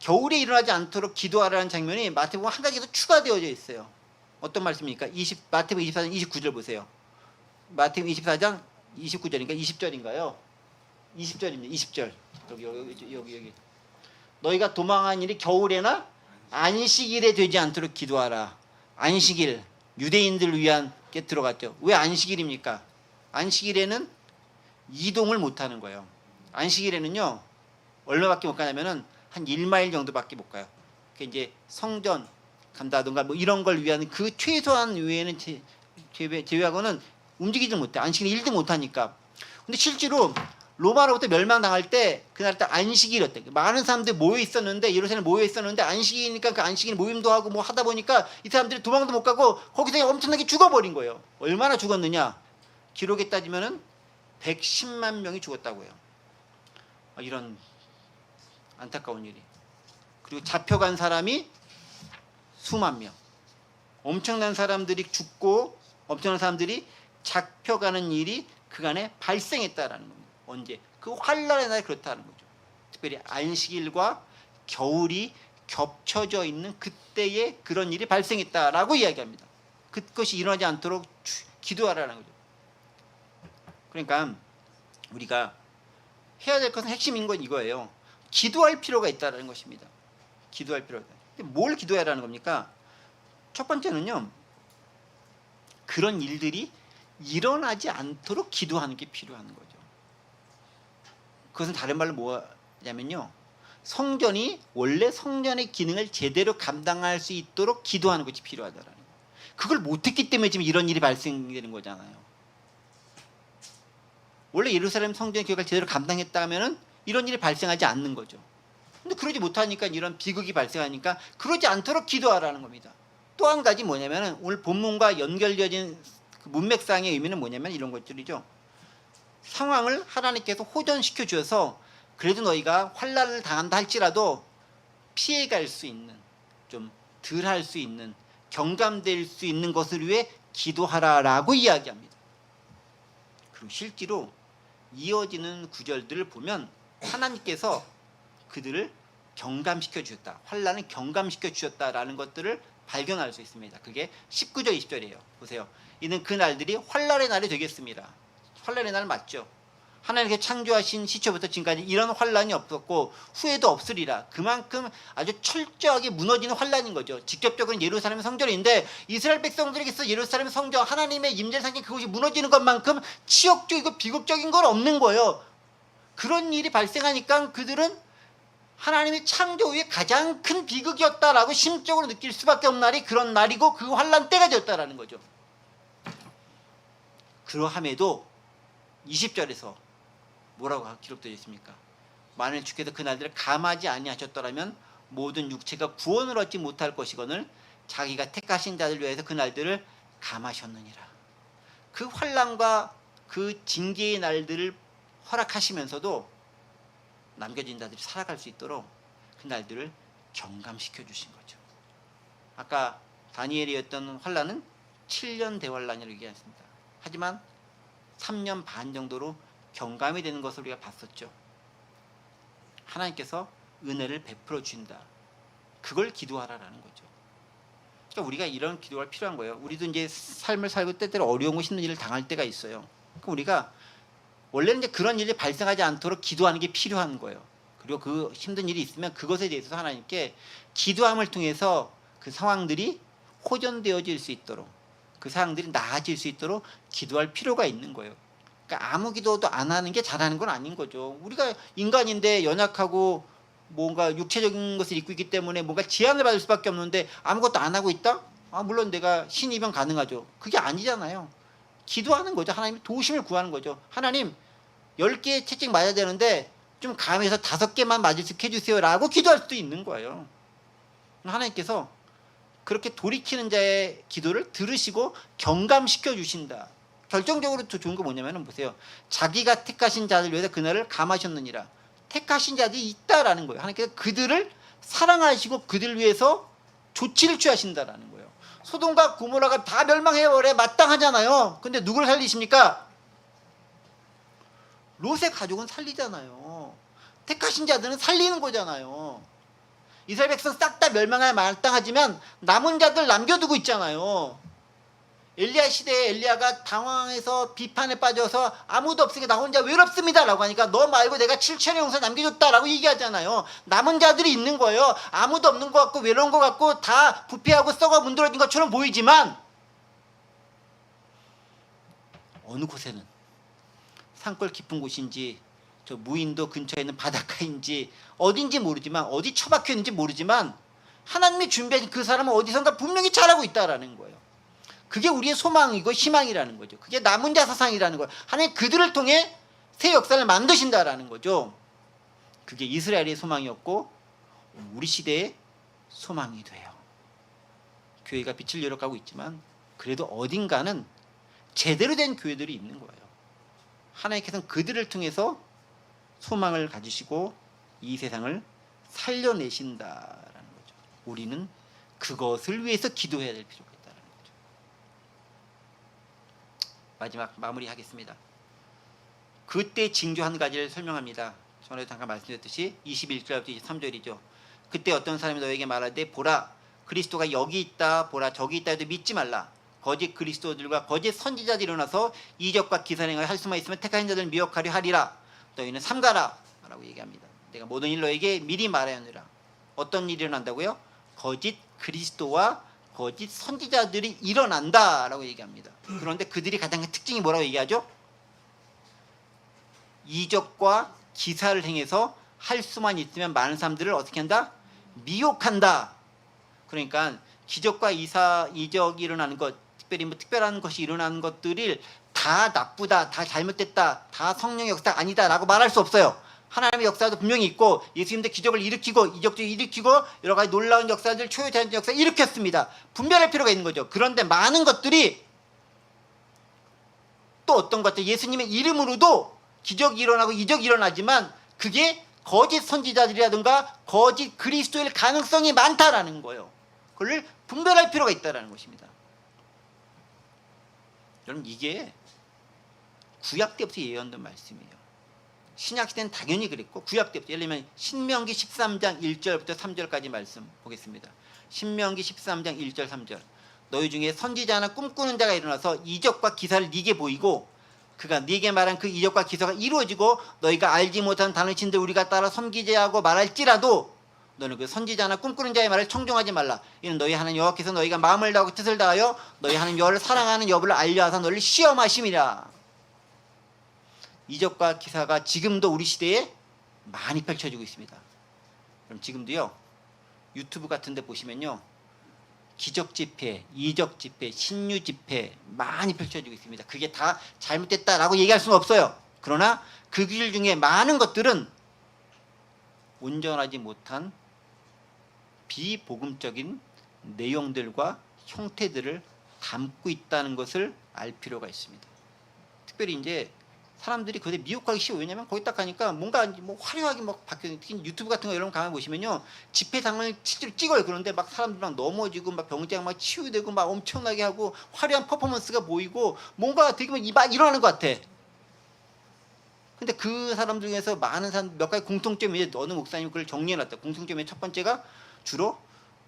겨울에 일어나지 않도록 기도하라는 장면이 마태복음 한 가지 더 추가되어져 있어요. 어떤 말씀입니까? 마태복음 24장 29절 보세요. 마태복음 24장 29절인가 20절인가요? 20절입니다. 20절. 여기. 너희가 도망한 일이 겨울에나 안식일에 되지 않도록 기도하라. 안식일 유대인들을 위한 게 들어갔죠. 왜 안식일입니까? 안식일에는 이동을 못하는 거예요. 안식일에는요 얼마밖에 못 가냐면은 한 1마일 정도밖에 못 가요. 그 이제 성전 간다든가 뭐 이런 걸 위한 그 최소한 외에는 제외하고는 움직이지 못해. 안식일 일도 못하니까. 근데 실제로 로마로부터 멸망당할 때 그날 딱 안식일이었대. 많은 사람들이 모여 있었는데 예루살렘 모여 있었는데 안식일이니까 그 안식일 모임도 하고 뭐 하다 보니까 이 사람들이 도망도 못 가고 거기서 엄청나게 죽어버린 거예요. 얼마나 죽었느냐? 기록에 따지면은 110만 명이 죽었다고 해요. 이런 안타까운 일이. 그리고 잡혀간 사람이 수만 명. 엄청난 사람들이 죽고 엄청난 사람들이 잡혀가는 일이 그간에 발생했다라는 겁니다. 언제? 그 환란의 날에 그렇다는 거죠. 특별히 안식일과 겨울이 겹쳐져 있는 그때에 그런 일이 발생했다라고 이야기합니다. 그것이 일어나지 않도록 기도하라는 거죠. 그러니까 우리가 해야 될 것은 핵심인 건 이거예요. 기도할 필요가 있다는 것입니다. 기도할 필요가 있다. 근데 뭘 기도해라는 겁니까? 첫 번째는요. 그런 일들이 일어나지 않도록 기도하는 게 필요한 거죠. 그것은 다른 말로 뭐냐면요. 성전이 원래 성전의 기능을 제대로 감당할 수 있도록 기도하는 것이 필요하다라는 거예요. 그걸 못했기 때문에 지금 이런 일이 발생되는 거잖아요. 원래 예루살렘 성전의 기능을 제대로 감당했다면은 이런 일이 발생하지 않는 거죠. 근데 그러지 못하니까 이런 비극이 발생하니까 그러지 않도록 기도하라는 겁니다. 또 한 가지 뭐냐면은 오늘 본문과 연결되어진 그 문맥상의 의미는 뭐냐면 이런 것들이죠. 상황을 하나님께서 호전시켜 주셔서 그래도 너희가 환난을 당한다 할지라도 피해갈 수 있는 좀 덜 할 수 있는 경감될 수 있는 것을 위해 기도하라라고 이야기합니다. 그리고 실제로 이어지는 구절들을 보면 하나님께서 그들을 경감시켜 주셨다. 환난을 경감시켜 주셨다라는 것들을 발견할 수 있습니다. 그게 19절 20절이에요. 보세요. 이는 그 날들이 환난의 날이 되겠습니다. 환난의 날 맞죠? 하나님께서 창조하신 시초부터 지금까지 이런 환난이 없었고 후에도 없으리라. 그만큼 아주 철저하게 무너지는 환난인 거죠. 직접적으로는 예루살렘 성전인데 이스라엘 백성들에게서 예루살렘 성전 하나님의 임재를 상징 그것이 무너지는 것만큼 치욕적이고 비극적인 건 없는 거예요. 그런 일이 발생하니까 그들은 하나님의 창조 후에 가장 큰 비극이었다라고 심적으로 느낄 수밖에 없는 날이 그런 날이고 그 환난 때가 되었다라는 거죠. 그러함에도 20절에서 뭐라고 기록되어 있습니까? 만일 주께서 그 날들을 감하지 아니하셨더라면 모든 육체가 구원을 얻지 못할 것이거늘 자기가 택하신 자들 위해서 그 날들을 감하셨느니라. 그 환난과 그 징계의 날들을 허락하시면서도 남겨진 자들이 살아갈 수 있도록 그 날들을 경감시켜 주신 거죠. 아까 다니엘이었던 환난은 7년 대환란이라고 얘기했습니다. 하지만 3년 반 정도로 경감이 되는 것을 우리가 봤었죠. 하나님께서 은혜를 베풀어 주신다. 그걸 기도하라라는 거죠. 그러니까 우리가 이런 기도가 필요한 거예요. 우리도 이제 삶을 살고 때때로 어려운 거 힘든 일을 당할 때가 있어요. 그러니까 우리가 원래는 이제 그런 일이 발생하지 않도록 기도하는 게 필요한 거예요. 그리고 그 힘든 일이 있으면 그것에 대해서 하나님께 기도함을 통해서 그 상황들이 호전되어질 수 있도록, 그 상황들이 나아질 수 있도록 기도할 필요가 있는 거예요. 그러니까 아무 기도도 안 하는 게 잘하는 건 아닌 거죠. 우리가 인간인데 연약하고 뭔가 육체적인 것을 입고 있기 때문에 뭔가 제한을 받을 수밖에 없는데 아무것도 안 하고 있다? 물론 내가 신입은 가능하죠. 그게 아니잖아요. 기도하는 거죠. 하나님 도우심을 구하는 거죠. 하나님 10개의 채찍 맞아야 되는데 좀 감해서 5개만 맞을 수 있게 해주세요 라고 기도할 수도 있는 거예요. 하나님께서 그렇게 돌이키는 자의 기도를 들으시고 경감시켜 주신다. 결정적으로 더 좋은 거 뭐냐면 보세요. 자기가 택하신 자들 위해서 그날을 감하셨느니라. 택하신 자들이 있다라는 거예요. 하나님께서 그들을 사랑하시고 그들을 위해서 조치를 취하신다라는 거예요. 소돔과 고모라가 다 멸망해버려 마땅하잖아요. 근데 누굴 살리십니까? 롯의 가족은 살리잖아요. 택하신 자들은 살리는 거잖아요. 이스라엘 백성 싹 다 멸망할 마땅하지만 남은 자들 남겨두고 있잖아요. 엘리야 시대에 엘리야가 당황해서 비판에 빠져서 아무도 없으니까 나 혼자 외롭습니다 라고 하니까 너 말고 내가 7천의 용사 남겨줬다라고 얘기하잖아요. 남은 자들이 있는 거예요. 아무도 없는 것 같고 외로운 것 같고 다 부패하고 썩어 문드러진 것처럼 보이지만 어느 곳에는 산골 깊은 곳인지 저 무인도 근처에 있는 바닷가인지 어딘지 모르지만 어디 처박혀 있는지 모르지만 하나님이 준비하신 그 사람은 어디선가 분명히 잘하고 있다라는 거예요. 그게 우리의 소망이고 희망이라는 거죠. 그게 남은 자 사상이라는 거예요. 하나님 그들을 통해 새 역사를 만드신다라는 거죠. 그게 이스라엘의 소망이었고 우리 시대의 소망이 돼요. 교회가 빛을 열어가고 있지만 그래도 어딘가는 제대로 된 교회들이 있는 거예요. 하나님께서는 그들을 통해서 소망을 가지시고 이 세상을 살려내신다라는 거죠. 우리는 그것을 위해서 기도해야 될 필요가 있다는 거죠. 마지막 마무리하겠습니다. 그때 징조 한 가지를 설명합니다. 전에 잠깐 말씀드렸듯이 21절부터 23절이죠. 그때 어떤 사람이 너에게 말하되 보라 그리스도가 여기 있다 보라 저기 있다 해도 믿지 말라. 거짓 그리스도들과 거짓 선지자들이 일어나서 이적과 기사행을 할 수만 있으면 택하신 자들을 미혹하려 하리라. 너희는 삼가라 라고 얘기합니다. 내가 모든 일 너에게 미리 말하였느라. 어떤 일이 일어난다고요? 거짓 그리스도와 거짓 선지자들이 일어난다라고 얘기합니다. 그런데 그들이 가장 큰 특징이 뭐라고 얘기하죠? 이적과 기사를 행해서 할 수만 있으면 많은 사람들을 어떻게 한다? 미혹한다. 그러니까 기적과 이적이 일어나는 것, 특별히 뭐 특별한 것이 일어나는 것들이 다 나쁘다, 다 잘못됐다, 다 성령의 역사가 아니다라고 말할 수 없어요. 하나님의 역사도 분명히 있고 예수님도 기적을 일으키고 이적도 일으키고 여러 가지 놀라운 역사들, 초유대한 역사를 일으켰습니다. 분별할 필요가 있는 거죠. 그런데 많은 것들이 또 어떤 것들, 예수님의 이름으로도 기적이 일어나고 이적이 일어나지만 그게 거짓 선지자들이라든가 거짓 그리스도일 가능성이 많다라는 거예요. 그걸 분별할 필요가 있다는 것입니다. 여러분 이게 구약 때부터 예언된 말씀이에요. 신약 시대는 당연히 그랬고 구약 때부터 예를 들면 신명기 13장 1절부터 3절까지 말씀 보겠습니다. 신명기 13장 1절 3절 너희 중에 선지자나 꿈꾸는 자가 일어나서 이적과 기사를 네게 보이고 그가 네게 말한 그 이적과 기사가 이루어지고 너희가 알지 못한 다른 신들 우리가 따라 섬기자 하고 말할지라도 너는 그 선지자나 꿈꾸는 자의 말을 청종하지 말라. 이는 너희 하나님 여호와께서 너희가 마음을 다하고 뜻을 다하여 너희 하나님 여호와를 사랑하는 여부를 알려하사 너를 시험하심이라. 이적과 기사가 지금도 우리 시대에 많이 펼쳐지고 있습니다. 그럼 지금도요 유튜브 같은 데 보시면요 기적 집회, 이적 집회, 신유 집회 많이 펼쳐지고 있습니다. 그게 다 잘못됐다라고 얘기할 수는 없어요. 그러나 그 길 중에 많은 것들은 온전하지 못한 비복음적인 내용들과 형태들을 담고 있다는 것을 알 필요가 있습니다. 특별히 이제 사람들이 그게 미혹하기 쉬워. 왜냐면 거기 딱 가니까 뭔가 뭐 화려하게 막 바뀌어. 특히 유튜브 같은 거 이런 거 가만 보시면요, 집회 장면을 실제로 찍어요. 그런데 막 사람들 막 넘어지고 막 병장 막 치유되고 막 엄청나게 하고 화려한 퍼포먼스가 보이고 뭔가 되게 막 일어나는 것 같아. 근데 그 사람 중에서 많은 사람 몇 가지 공통점이, 어느 목사님 그걸 정리해놨다. 공통점의 첫 번째가 주로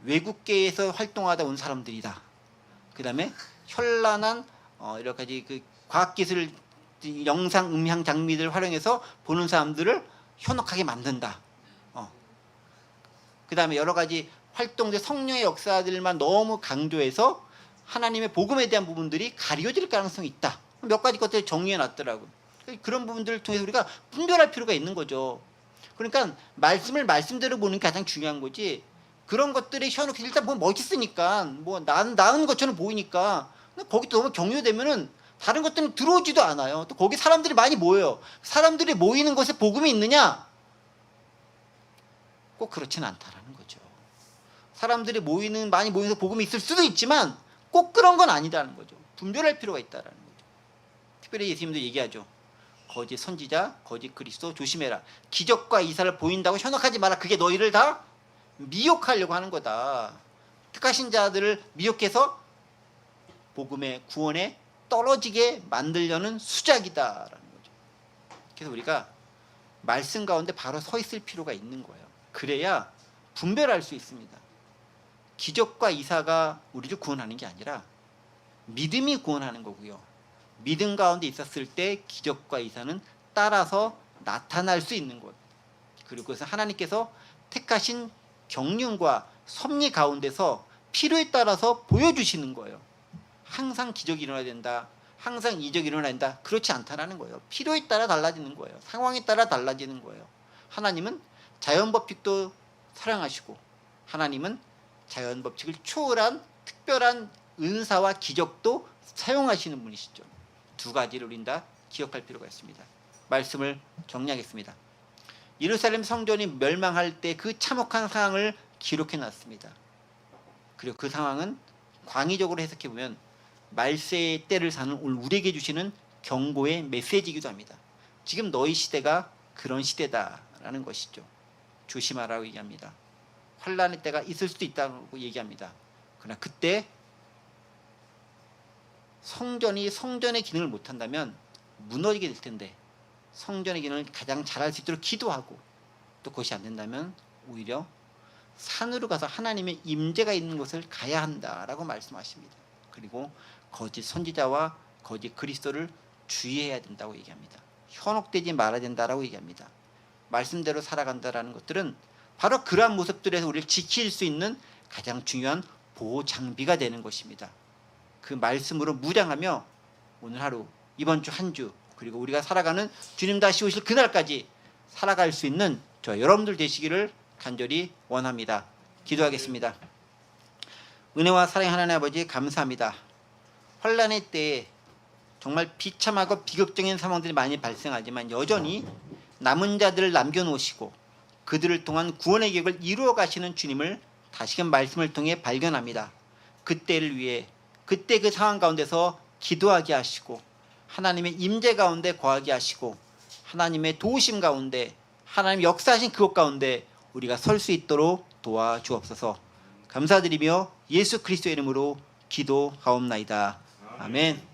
외국계에서 활동하다 온 사람들이다. 그 다음에 현란한 여러 가지 그 과학기술, 영상, 음향 장비들을 활용해서 보는 사람들을 현혹하게 만든다. 그 다음에 여러 가지 활동들, 성령의 역사들만 너무 강조해서 하나님의 복음에 대한 부분들이 가려질 가능성이 있다. 몇 가지 것들을 정리해놨더라고요. 그런 부분들을 통해서 우리가 분별할 필요가 있는 거죠. 그러니까 말씀을 말씀대로 보는 게 가장 중요한 거지. 그런 것들이 현혹해서 일단 보면 멋있으니까, 뭐 나은 것처럼 보이니까 거기 또 너무 경유되면은 다른 것들은 들어오지도 않아요. 또 거기 사람들이 많이 모여요. 사람들이 모이는 곳에 복음이 있느냐? 꼭 그렇지는 않다라는 거죠. 사람들이 많이 모여서 복음이 있을 수도 있지만 꼭 그런 건 아니다라는 거죠. 분별할 필요가 있다라는 거죠. 특별히 예수님도 얘기하죠. 거짓 선지자, 거짓 그리스도 조심해라. 기적과 이사를 보인다고 현혹하지 마라. 그게 너희를 다 미혹하려고 하는 거다. 택하신 자들을 미혹해서 복음의 구원에 떨어지게 만들려는 수작이다라는 거죠. 그래서 우리가 말씀 가운데 바로 서 있을 필요가 있는 거예요. 그래야 분별할 수 있습니다. 기적과 이사가 우리를 구원하는 게 아니라 믿음이 구원하는 거고요. 믿음 가운데 있었을 때 기적과 이사는 따라서 나타날 수 있는 것. 그리고 그것은 하나님께서 택하신 경륜과 섭리 가운데서 필요에 따라서 보여주시는 거예요. 항상 기적이 일어나야 된다. 항상 이적이 일어나야 된다. 그렇지 않다라는 거예요. 필요에 따라 달라지는 거예요. 상황에 따라 달라지는 거예요. 하나님은 자연법칙도 사랑하시고 하나님은 자연법칙을 초월한 특별한 은사와 기적도 사용하시는 분이시죠. 두 가지를 우린 다 기억할 필요가 있습니다. 말씀을 정리하겠습니다. 예루살렘 성전이 멸망할 때 그 참혹한 상황을 기록해 놨습니다. 그리고 그 상황은 광의적으로 해석해 보면 말세의 때를 사는 우리에게 주시는 경고의 메시지이기도 합니다. 지금 너희 시대가 그런 시대다라는 것이죠. 조심하라고 얘기합니다. 환란의 때가 있을 수도 있다고 얘기합니다. 그러나 그때 성전이 성전의 기능을 못한다면 무너지게 될 텐데, 성전의 기능을 가장 잘할 수 있도록 기도하고, 또 그것이 안 된다면 오히려 산으로 가서 하나님의 임재가 있는 곳을 가야 한다라고 말씀하십니다. 그리고 거짓 선지자와 거짓 그리스도를 주의해야 된다고 얘기합니다. 현혹되지 말아야 된다라고 얘기합니다. 말씀대로 살아간다라는 것들은 바로 그러한 모습들에서 우리를 지킬 수 있는 가장 중요한 보호 장비가 되는 것입니다. 그 말씀으로 무장하며 오늘 하루, 이번 주 한 주, 그리고 우리가 살아가는 주님 다시 오실 그날까지 살아갈 수 있는 저 여러분들 되시기를 간절히 원합니다. 기도하겠습니다. 은혜와 사랑의 하나님 아버지, 감사합니다. 환란의 때에 정말 비참하고 비극적인 상황들이 많이 발생하지만 여전히 남은 자들을 남겨놓으시고 그들을 통한 구원의 계획을 이루어 가시는 주님을 다시금 말씀을 통해 발견합니다. 그때를 위해, 그때 그 상황 가운데서 기도하게 하시고 하나님의 임재 가운데 거하게 하시고 하나님의 도우심 가운데, 하나님 역사하신 그것 가운데 우리가 설 수 있도록 도와주옵소서. 감사드리며 예수 그리스도의 이름으로 기도하옵나이다. 아멘.